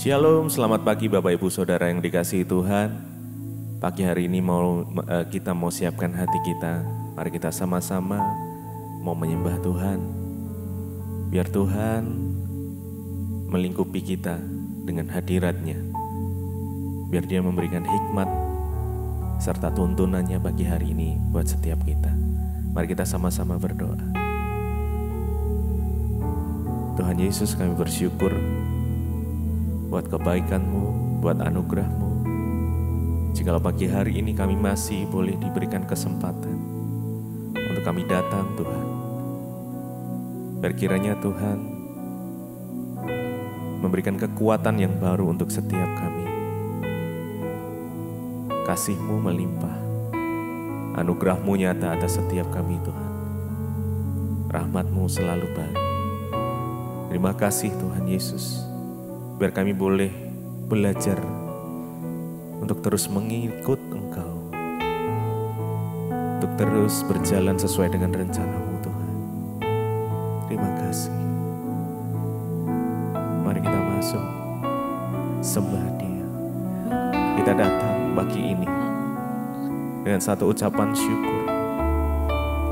Shalom, selamat pagi Bapak Ibu Saudara yang dikasihi Tuhan. Pagi hari ini kita mau siapkan hati kita. Mari kita sama-sama mau menyembah Tuhan. Biar Tuhan melingkupi kita dengan hadirat-Nya. Biar Dia memberikan hikmat serta tuntunannya bagi hari ini buat setiap kita. Mari kita sama-sama berdoa. Tuhan Yesus, kami bersyukur buat kebaikan-Mu, buat anugerah-Mu. Jikalau pagi hari ini kami masih boleh diberikan kesempatan untuk kami datang Tuhan. Berkiranya Tuhan memberikan kekuatan yang baru untuk setiap kami. Kasih-Mu melimpah, anugerah-Mu nyata atas setiap kami Tuhan. Rahmat-Mu selalu baik. Terima kasih Tuhan Yesus. Biar kami boleh belajar untuk terus mengikut Engkau, untuk terus berjalan sesuai dengan rencana-Mu Tuhan. Terima kasih. Mari kita masuk sembah Dia. Kita datang pagi ini dengan satu ucapan syukur,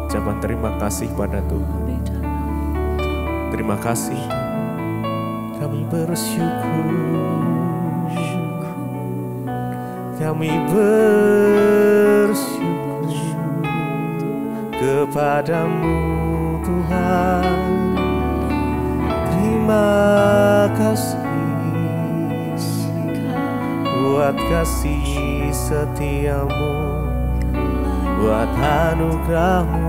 ucapan terima kasih pada Tuhan. Terima kasih. Kami bersyukur, kami bersyukur kepadamu Tuhan. Terima kasih buat kasih setiamu, buat anugerah-Mu.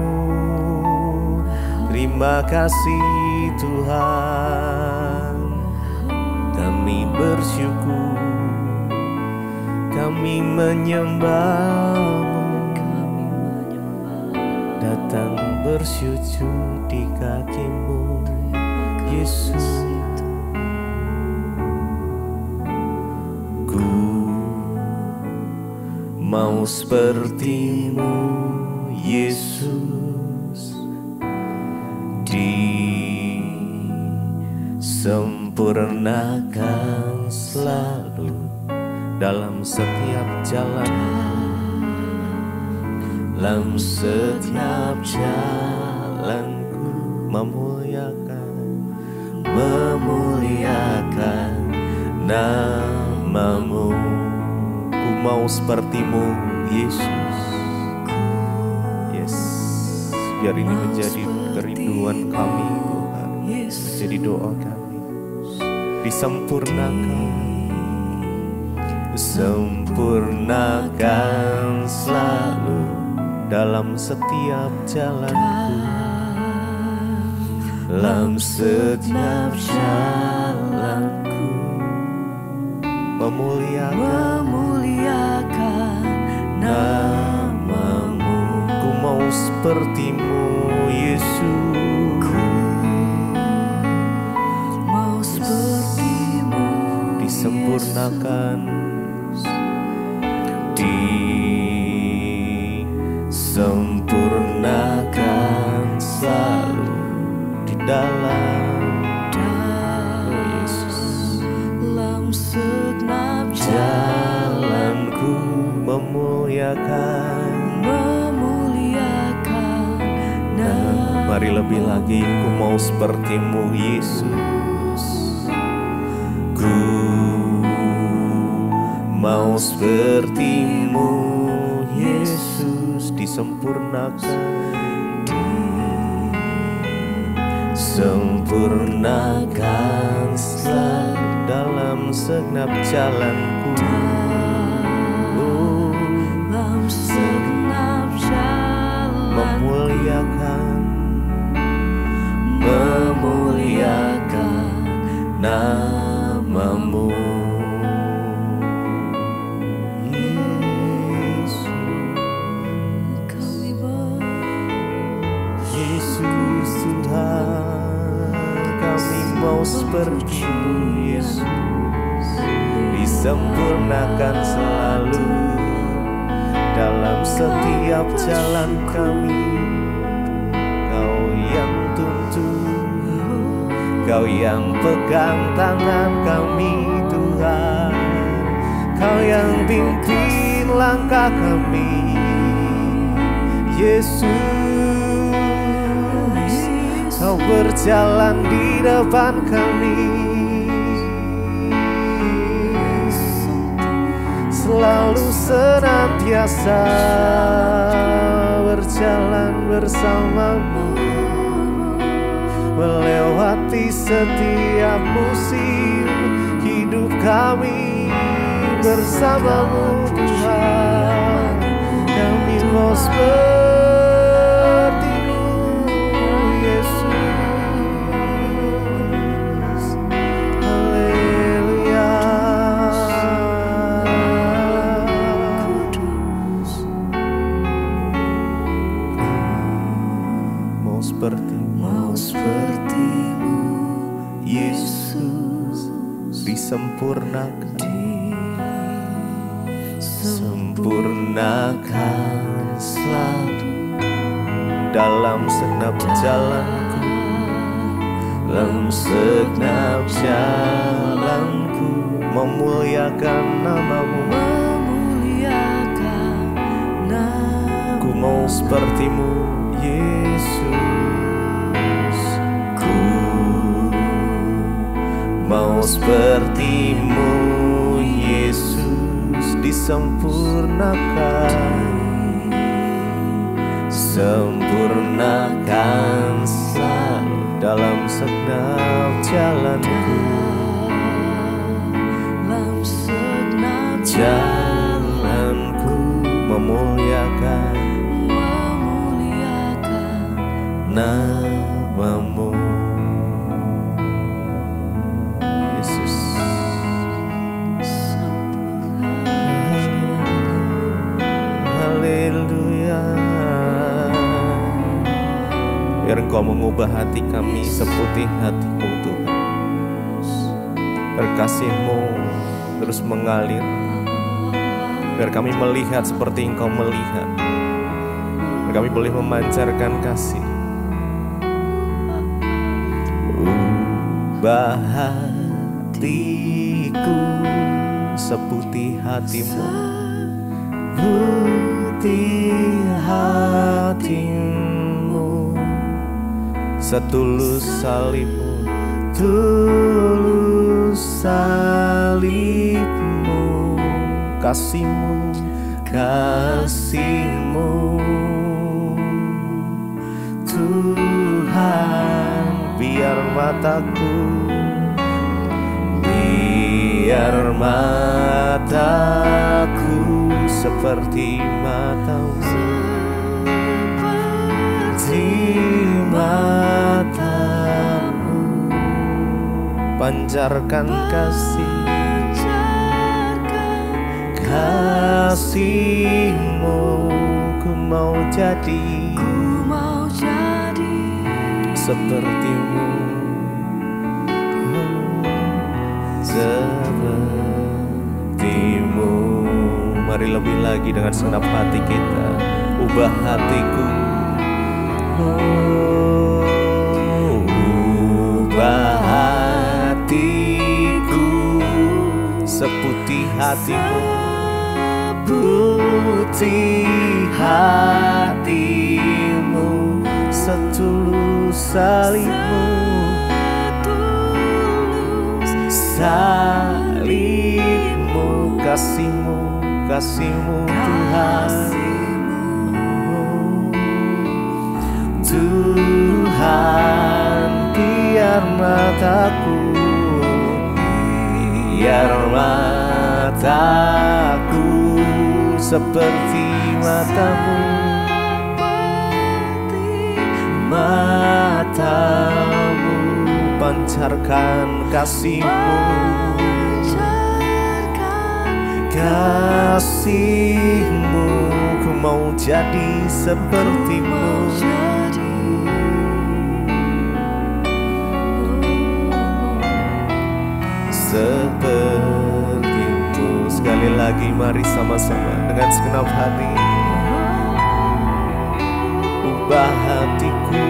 Terima kasih Tuhan. Kami bersyukur, kami menyembah-Mu, datang bersujud di kaki-Mu, Yesus. Ku mau seperti-Mu, Yesus, disempurnakan selalu dalam setiap jalan, dalam setiap jalanku, memuliakan nama-Mu. Ku mau seperti-Mu, Yesus. Yes, biar ini menjadi kerinduan kami Tuhan, menjadi doa kami. Sempurnakan selalu dalam setiap jalanku, dalam setiap jalanku, memuliakan nama-Mu. Ku mau seperti-Mu, Yesus. Mau seperti-Mu, disempurnakan, disempurnakan selalu di dalam Yesus. Dalam segenap jalanku, memuliakan. Nah, mari lebih lagi, ku mau seperti-Mu, Yesus. Ku mau seperti-Mu, Yesus, disempurnakan selalu dalam segenap jalanku, dalam segenap jalan, memuliakan nama-Mu. Yesus Tuhan, kami mau seperti-Mu, Yesus, disempurnakan selalu dalam setiap jalan kami. Kau yang tuntun, Kau yang pegang tangan kami, Tuhan. yang pimpin langkah kami. Yesus, Kau berjalan di depan kami, selalu senantiasa berjalan bersamamu, melewati setiap musim hidup kami bersamamu Tuhan. Kami mau seperti-Mu Yesus. Haleluya. Mau seperti-Mu Yesus, disempurnakan, sempurnakan selalu dalam segenap jalanku, dalam segenap jalanku, memuliakan nama-Mu. Ku mau seperti-Mu Yesus, ku mau seperti-Mu Yesus, disempurnakan, sempurnakan selalu dalam segenap jalanku, jalanku, memuliakan nama-Mu Yesus. Haleluya. Biar Engkau mengubah hati kami seputih hati-Mu Tuhan. Biar kasih-Mu terus mengalir, biar kami melihat seperti Engkau melihat, biar kami boleh memancarkan kasih. Ubah hatiku seputih hati-Mu, putih hati-Mu, setulus salib-Mu, tulus salib-Mu, kasih-Mu, kasih-Mu Tuhan. Biar mataku, biar mataku seperti mata-Mu, seperti mata-Mu, pancarkan kasih, kasih-Mu. Ku mau jadi seperti-Mu, seperti-Mu. Mari lebih lagi dengan segenap hati kita. Ubah hatiku, ubah hatiku seputih hati-Mu, putih hati-Mu, setulus salib-Mu, salib-Mu, kasih-Mu, kasih-Mu Tuhan. Tuhan, biar mataku, biar mataku seperti mata-Mu, mata-Mu, pancarkan kasih-Mu, kasih-Mu. Ku mau jadi seperti-Mu, seperti-Mu. Sekali lagi mari sama-sama dengan segenap hati. Ubah hatiku,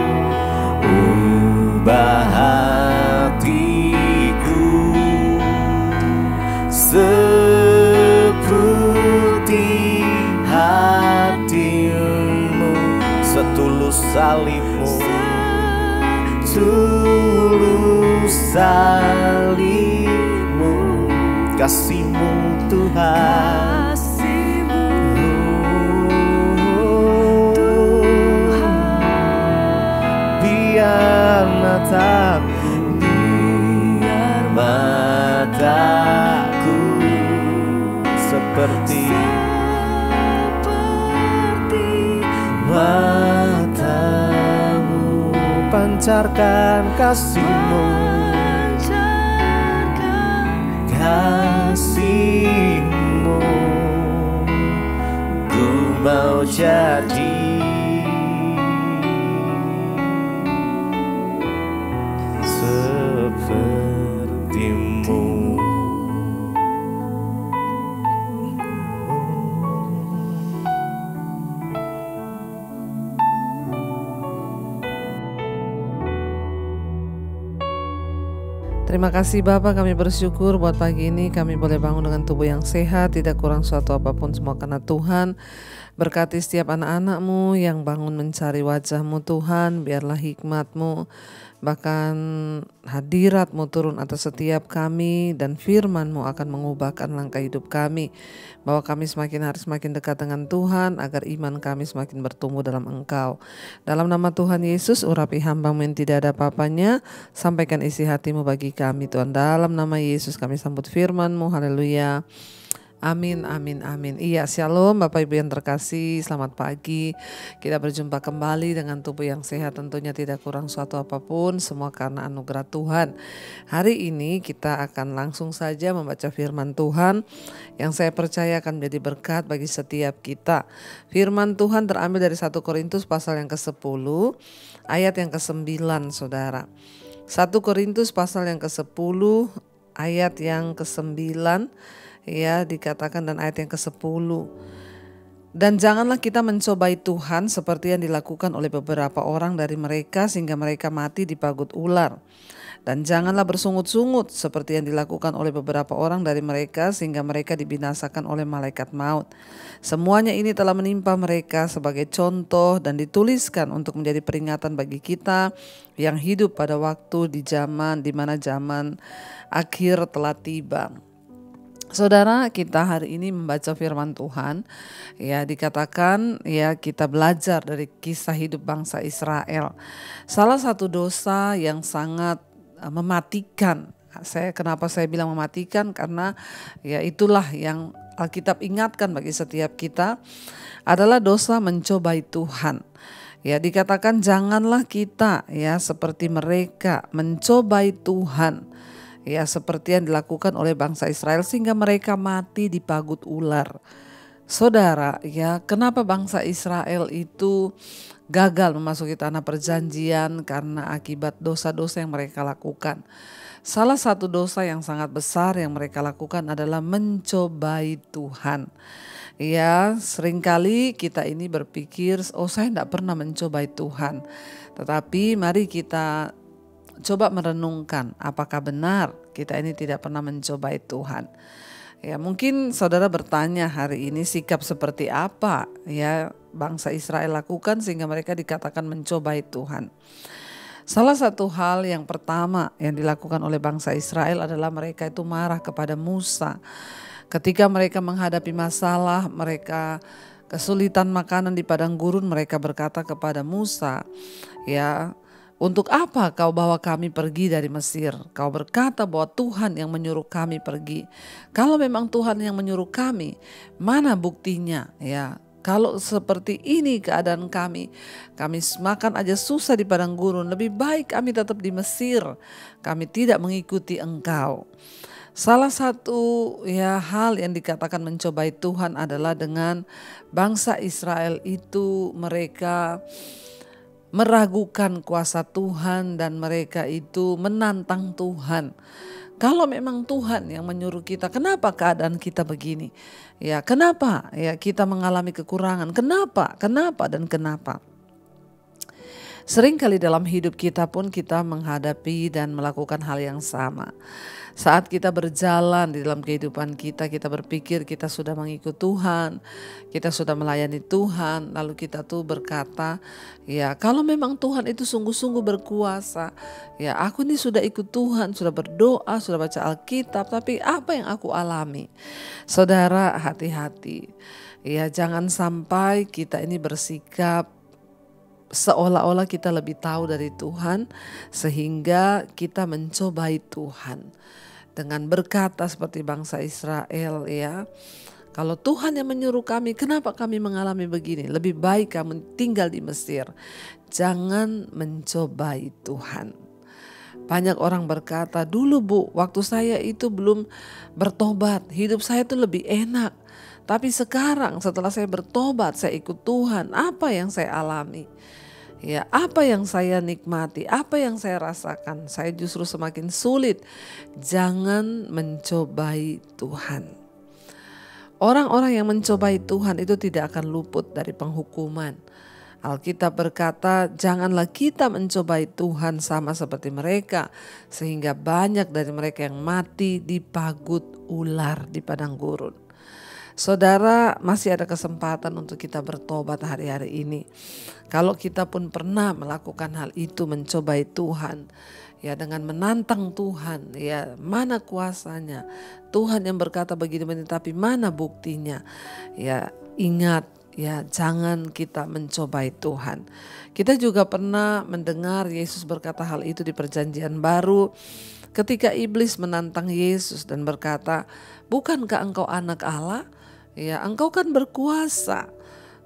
ubah hatiku seputih tulus salib-Mu, kasih-Mu Tuhan, biar mataku seperti mata-Mu, pancarkan kasih-Mu, kasih-Mu, ku mau jadi seperti-Mu. Terima kasih Bapa, kami bersyukur buat pagi ini kami boleh bangun dengan tubuh yang sehat, tidak kurang suatu apapun, semua karena Tuhan. Berkati setiap anak-anak-Mu yang bangun mencari wajah-Mu Tuhan, biarlah hikmat-Mu, bahkan hadirat-Mu turun atas setiap kami, dan firman-Mu akan mengubahkan langkah hidup kami, bahwa kami semakin hari semakin dekat dengan Tuhan, agar iman kami semakin bertumbuh dalam Engkau. Dalam nama Tuhan Yesus, urapi hamba-Mu yang tidak ada apa-apanya, sampaikan isi hati-Mu bagi kami Tuhan. Dalam nama Yesus kami sambut firman-Mu, haleluya. Amin, amin, amin. Iya, shalom Bapak Ibu yang terkasih, selamat pagi. Kita berjumpa kembali dengan tubuh yang sehat, tentunya tidak kurang suatu apapun, semua karena anugerah Tuhan. Hari ini kita akan langsung saja membaca firman Tuhan yang saya percaya akan menjadi berkat bagi setiap kita. Firman Tuhan terambil dari 1 Korintus pasal yang ke-10 ayat yang ke-9, saudara. 1 Korintus pasal yang ke-10 ayat yang ke-9, ya, dikatakan, dan ayat yang ke-10. Dan janganlah kita mencobai Tuhan seperti yang dilakukan oleh beberapa orang dari mereka sehingga mereka mati dipagut ular. Dan janganlah bersungut-sungut seperti yang dilakukan oleh beberapa orang dari mereka sehingga mereka dibinasakan oleh malaikat maut. Semuanya ini telah menimpa mereka sebagai contoh dan dituliskan untuk menjadi peringatan bagi kita yang hidup pada waktu di mana zaman akhir telah tiba. Saudara, kita hari ini membaca firman Tuhan, ya, dikatakan ya kita belajar dari kisah hidup bangsa Israel. Salah satu dosa yang sangat mematikan. Kenapa saya bilang mematikan? Karena ya itulah yang Alkitab ingatkan bagi setiap kita, adalah dosa mencobai Tuhan. Ya, dikatakan janganlah kita ya seperti mereka mencobai Tuhan. Ya, seperti yang dilakukan oleh bangsa Israel sehingga mereka mati dipagut ular. Saudara, ya, kenapa bangsa Israel itu gagal memasuki tanah perjanjian? Karena akibat dosa-dosa yang mereka lakukan. Salah satu dosa yang sangat besar yang mereka lakukan adalah mencobai Tuhan. Ya, seringkali kita ini berpikir, oh saya tidak pernah mencobai Tuhan. Tetapi mari kita coba merenungkan, apakah benar kita ini tidak pernah mencobai Tuhan? Ya, mungkin saudara bertanya hari ini, sikap seperti apa ya bangsa Israel lakukan sehingga mereka dikatakan mencobai Tuhan? Salah satu hal yang pertama yang dilakukan oleh bangsa Israel adalah mereka itu marah kepada Musa. Ketika mereka menghadapi masalah, mereka kesulitan makanan di padang gurun, mereka berkata kepada Musa, ya, untuk apa kau bawa kami pergi dari Mesir? Kau berkata bahwa Tuhan yang menyuruh kami pergi. Kalau memang Tuhan yang menyuruh kami, mana buktinya? Ya, kalau seperti ini keadaan kami makan aja susah di padang gurun. Lebih baik kami tetap di Mesir. Kami tidak mengikuti engkau. Salah satu ya hal yang dikatakan mencobai Tuhan adalah dengan bangsa Israel itu mereka meragukan kuasa Tuhan dan mereka itu menantang Tuhan. Kalau memang Tuhan yang menyuruh kita, kenapa keadaan kita begini? Ya, kenapa ya kita mengalami kekurangan? Kenapa? Sering kali dalam hidup kita pun kita menghadapi dan melakukan hal yang sama. Saat kita berjalan di dalam kehidupan kita, kita berpikir kita sudah mengikut Tuhan, kita sudah melayani Tuhan, lalu kita tuh berkata, ya kalau memang Tuhan itu sungguh-sungguh berkuasa, ya aku ini sudah ikut Tuhan, sudah berdoa, sudah baca Alkitab, tapi apa yang aku alami? Saudara, hati-hati. Ya jangan sampai kita ini bersikap seolah-olah kita lebih tahu dari Tuhan sehingga kita mencobai Tuhan dengan berkata seperti bangsa Israel, ya kalau Tuhan yang menyuruh kami, kenapa kami mengalami begini? Lebih baik kamu tinggal di Mesir. Jangan mencobai Tuhan. Banyak orang berkata, dulu Bu, waktu saya itu belum bertobat, hidup saya itu lebih enak. Tapi sekarang setelah saya bertobat, saya ikut Tuhan, apa yang saya alami? Ya, apa yang saya nikmati, apa yang saya rasakan, saya justru semakin sulit. Jangan mencobai Tuhan. Orang-orang yang mencobai Tuhan itu tidak akan luput dari penghukuman. Alkitab berkata, janganlah kita mencobai Tuhan sama seperti mereka, sehingga banyak dari mereka yang mati dipagut ular di padang gurun. Saudara, masih ada kesempatan untuk kita bertobat hari-hari ini. Kalau kita pun pernah melakukan hal itu, mencobai Tuhan, ya dengan menantang Tuhan, ya mana kuasanya? Tuhan yang berkata begini-begini, tapi mana buktinya? Ya ingat, ya jangan kita mencobai Tuhan. Kita juga pernah mendengar Yesus berkata hal itu di Perjanjian Baru, ketika iblis menantang Yesus dan berkata, bukankah engkau anak Allah? Ya, engkau kan berkuasa.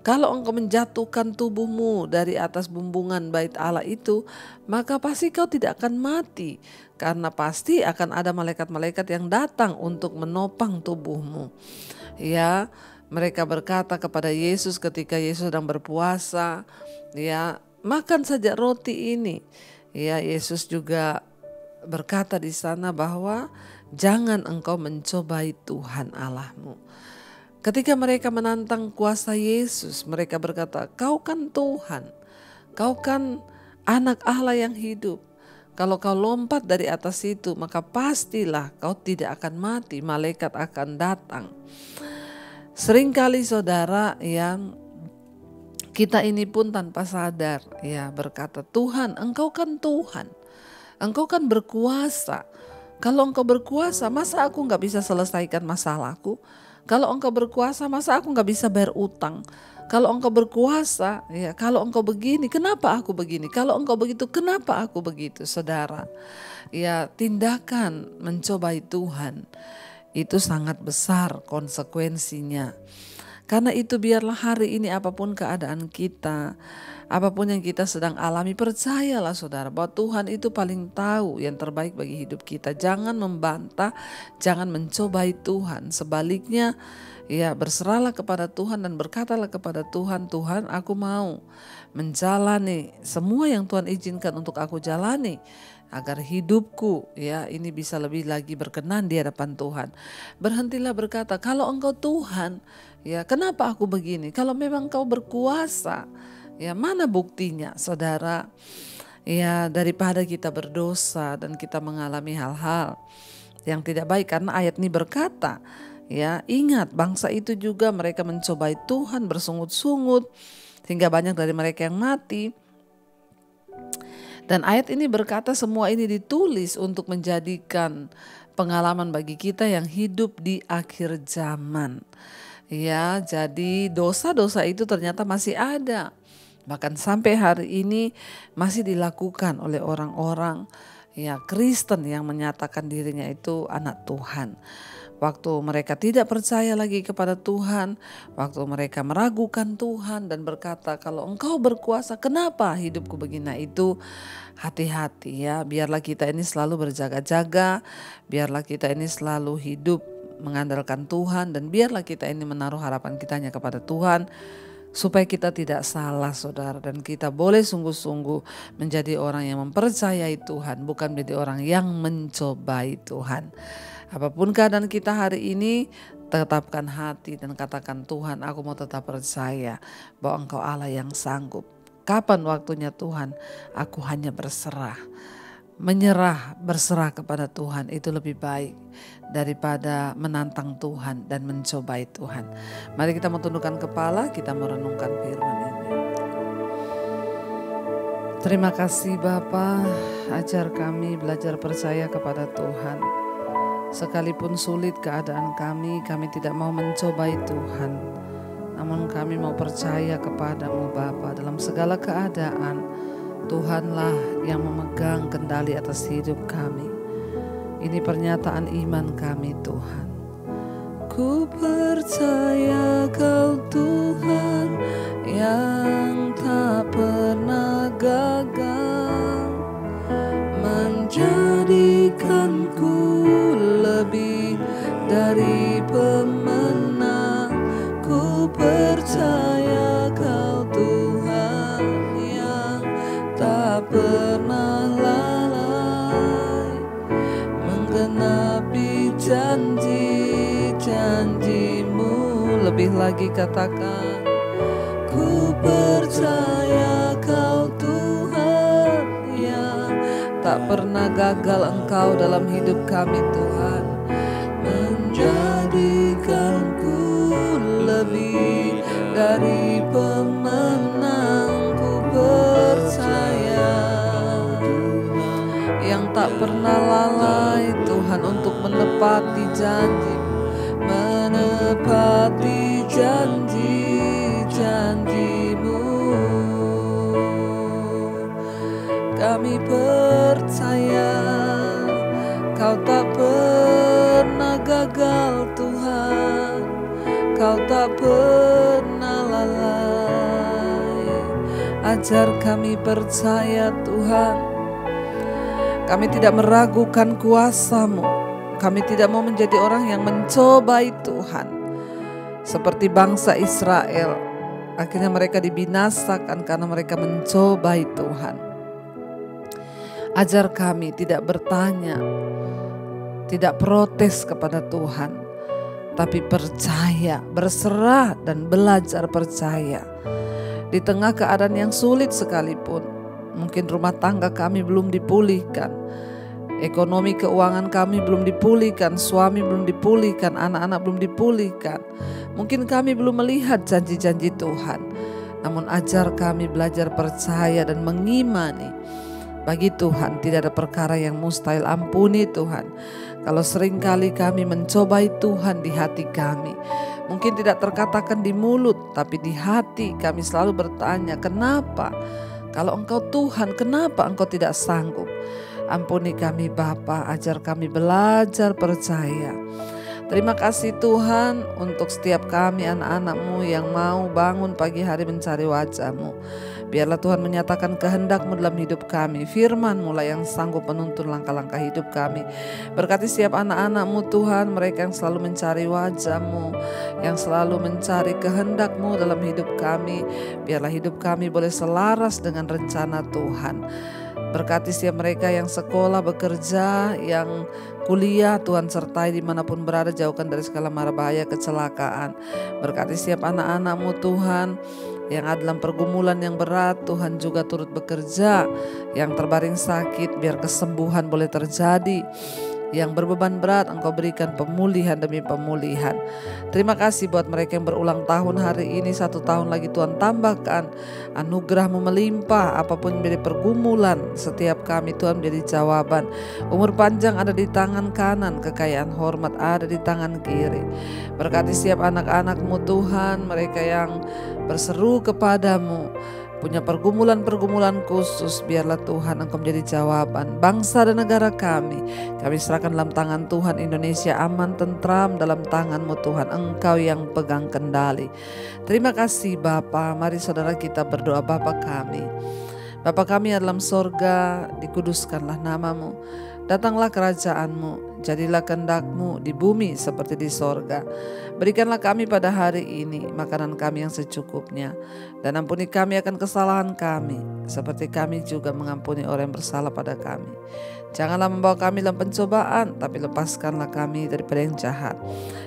Kalau engkau menjatuhkan tubuhmu dari atas bumbungan bait Allah itu, maka pasti kau tidak akan mati. Karena pasti akan ada malaikat-malaikat yang datang untuk menopang tubuhmu. Ya, mereka berkata kepada Yesus ketika Yesus sedang berpuasa, ya, makan saja roti ini. Ya, Yesus juga berkata di sana bahwa jangan engkau mencobai Tuhan Allahmu. Ketika mereka menantang kuasa Yesus, mereka berkata, kau kan Tuhan, kau kan anak Allah yang hidup. Kalau kau lompat dari atas itu, maka pastilah kau tidak akan mati, malaikat akan datang. Seringkali saudara, yang kita ini pun tanpa sadar, ya berkata, Tuhan, engkau kan Tuhan, engkau kan berkuasa. Kalau engkau berkuasa, masa aku gak bisa selesaikan masalahku? Kalau engkau berkuasa, masa aku gak bisa bayar utang? Kalau engkau berkuasa, ya kalau engkau begini, kenapa aku begini? Kalau engkau begitu, kenapa aku begitu? Saudara, ya tindakan mencobai Tuhan itu sangat besar konsekuensinya. Karena itu biarlah hari ini apapun keadaan kita, apapun yang kita sedang alami, percayalah saudara bahwa Tuhan itu paling tahu yang terbaik bagi hidup kita. Jangan membantah, jangan mencobai Tuhan. Sebaliknya, ya berserahlah kepada Tuhan dan berkatalah kepada Tuhan, Tuhan aku mau menjalani semua yang Tuhan izinkan untuk aku jalani. Agar hidupku ya ini bisa lebih lagi berkenan di hadapan Tuhan. Berhentilah berkata, kalau engkau Tuhan, ya kenapa aku begini? Kalau memang kau berkuasa, ya mana buktinya? Saudara, ya daripada kita berdosa dan kita mengalami hal-hal yang tidak baik, karena ayat ini berkata, ya ingat bangsa itu juga mereka mencobai Tuhan bersungut-sungut sehingga banyak dari mereka yang mati. Dan ayat ini berkata semua ini ditulis untuk menjadikan pengalaman bagi kita yang hidup di akhir zaman. Ya, jadi dosa-dosa itu ternyata masih ada. Bahkan sampai hari ini masih dilakukan oleh orang-orang ya Kristen yang menyatakan dirinya itu anak Tuhan. Waktu mereka tidak percaya lagi kepada Tuhan, waktu mereka meragukan Tuhan dan berkata, kalau engkau berkuasa, kenapa hidupku begini? Nah, itu hati-hati ya, biarlah kita ini selalu berjaga-jaga, biarlah kita ini selalu hidup mengandalkan Tuhan, dan biarlah kita ini menaruh harapan kita hanya kepada Tuhan, supaya kita tidak salah saudara, dan kita boleh sungguh-sungguh menjadi orang yang mempercayai Tuhan, bukan menjadi orang yang mencobai Tuhan. Apapun keadaan kita hari ini, tetapkan hati dan katakan, Tuhan aku mau tetap percaya bahwa Engkau Allah yang sanggup. kapan waktunya Tuhan, aku hanya berserah. Berserah kepada Tuhan itu lebih baik daripada menantang Tuhan dan mencobai Tuhan. Mari kita mau tundukkan kepala, kita merenungkan firman ini. Terima kasih Bapa, ajar kami belajar percaya kepada Tuhan. Sekalipun sulit keadaan kami tidak mau mencobai Tuhan. Namun kami mau percaya kepadamu Bapa dalam segala keadaan. Tuhanlah yang memegang kendali atas hidup kami. Ini pernyataan iman kami Tuhan. Ku percaya Kau Tuhan yang tak pernah gagal, menjadikanku lebih dari pemenang. Ku percaya Kau Tuhan yang tak pernah lalai, menggenapi janji-janji-Mu. Lebih lagi katakan, ku percaya Kau Tuhan yang tak pernah gagal. Engkau dalam hidup kami Tuhan, menjadikanku lebih dari pemenang. Ku percaya yang tak pernah lalai Tuhan untuk menepati janji, menepati janji-janji-Mu. Kami percaya Kau tak pernah gagal Tuhan, Kau tak pernah lalai. Ajar kami percaya Tuhan. Kami tidak meragukan kuasa-Mu. Kami tidak mau menjadi orang yang mencobai Tuhan. Seperti bangsa Israel, akhirnya mereka dibinasakan karena mereka mencobai Tuhan. Ajar kami tidak bertanya, tidak protes kepada Tuhan, tapi percaya, berserah dan belajar percaya. Di tengah keadaan yang sulit sekalipun, mungkin rumah tangga kami belum dipulihkan, ekonomi keuangan kami belum dipulihkan, suami belum dipulihkan, anak-anak belum dipulihkan. Mungkin kami belum melihat janji-janji Tuhan. Namun ajar kami belajar percaya dan mengimani. Bagi Tuhan tidak ada perkara yang mustahil. Ampuni Tuhan kalau seringkali kami mencobai Tuhan di hati kami. Mungkin tidak terkatakan di mulut, tapi di hati kami selalu bertanya, kenapa? Kalau Engkau Tuhan, kenapa Engkau tidak sanggup? Ampuni kami Bapa, ajar kami belajar percaya. Terima kasih Tuhan untuk setiap kami anak-anak-Mu yang mau bangun pagi hari mencari wajah-Mu. Biarlah Tuhan menyatakan kehendak-Mu dalam hidup kami. Firman-Mu lah yang sanggup menuntun langkah-langkah hidup kami. Berkati setiap anak-anak-Mu Tuhan, mereka yang selalu mencari wajah-Mu, yang selalu mencari kehendak-Mu dalam hidup kami. Biarlah hidup kami boleh selaras dengan rencana Tuhan. Berkati setiap mereka yang sekolah, bekerja, yang kuliah, Tuhan sertai dimanapun berada, jauhkan dari segala mara bahaya kecelakaan. Berkati setiap anak-anak-Mu Tuhan yang ada dalam pergumulan yang berat, Tuhan juga turut bekerja. Yang terbaring sakit, biar kesembuhan boleh terjadi. Yang berbeban berat, Engkau berikan pemulihan demi pemulihan. Terima kasih buat mereka yang berulang tahun hari ini, 1 tahun lagi Tuhan tambahkan anugerah-Mu melimpah. Apapun menjadi pergumulan setiap kami, Tuhan menjadi jawaban. Umur panjang ada di tangan kanan, kekayaan hormat ada di tangan kiri. Berkati setiap anak-anak-Mu Tuhan, mereka yang berseru kepadamu, punya pergumulan-pergumulan khusus, biarlah Tuhan Engkau menjadi jawaban. Bangsa dan negara kami serahkan dalam tangan Tuhan. Indonesia aman, tentram dalam tangan-Mu Tuhan. Engkau yang pegang kendali. Terima kasih Bapa. Mari saudara kita berdoa. Bapa kami, Bapa kami yang dalam sorga, dikuduskanlah nama-Mu. Datanglah kerajaan-Mu, jadilah kehendak-Mu di bumi seperti di sorga. Berikanlah kami pada hari ini makanan kami yang secukupnya. Dan ampuni kami akan kesalahan kami, seperti kami juga mengampuni orang yang bersalah pada kami. Janganlah membawa kami dalam pencobaan, tapi lepaskanlah kami daripada yang jahat.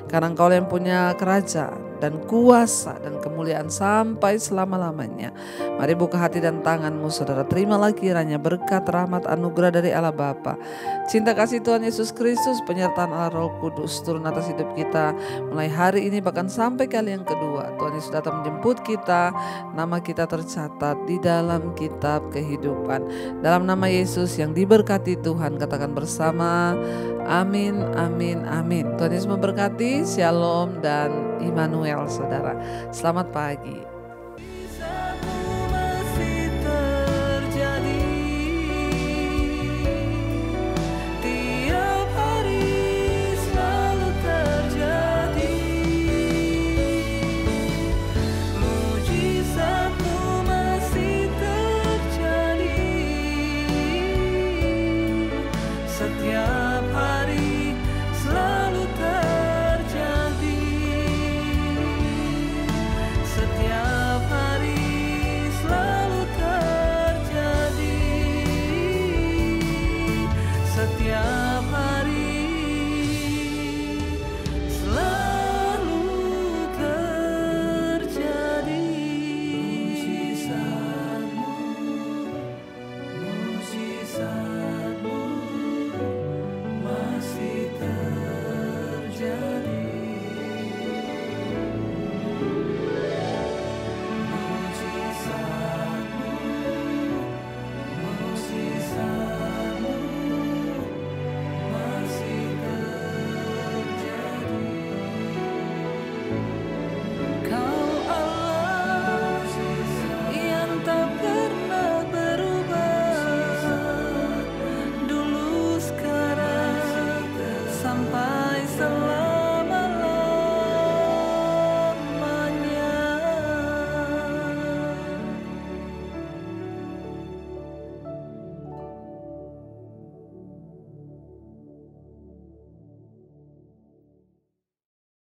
Karena Engkau yang punya kerajaan dan kuasa dan kemuliaan sampai selama-lamanya. Mari buka hati dan tanganmu saudara, terimalah kiranya berkat, rahmat, anugerah dari Allah Bapa, cinta kasih Tuhan Yesus Kristus, penyertaan Allah Roh Kudus turun atas hidup kita mulai hari ini bahkan sampai kali yang kedua. Tuhan Yesus datang menjemput kita, nama kita tercatat di dalam kitab kehidupan. Dalam nama Yesus yang diberkati Tuhan, katakan bersama, amin, amin, amin. Tuhan Yesus memberkati, shalom dan Immanuel saudara. Selamat pagi.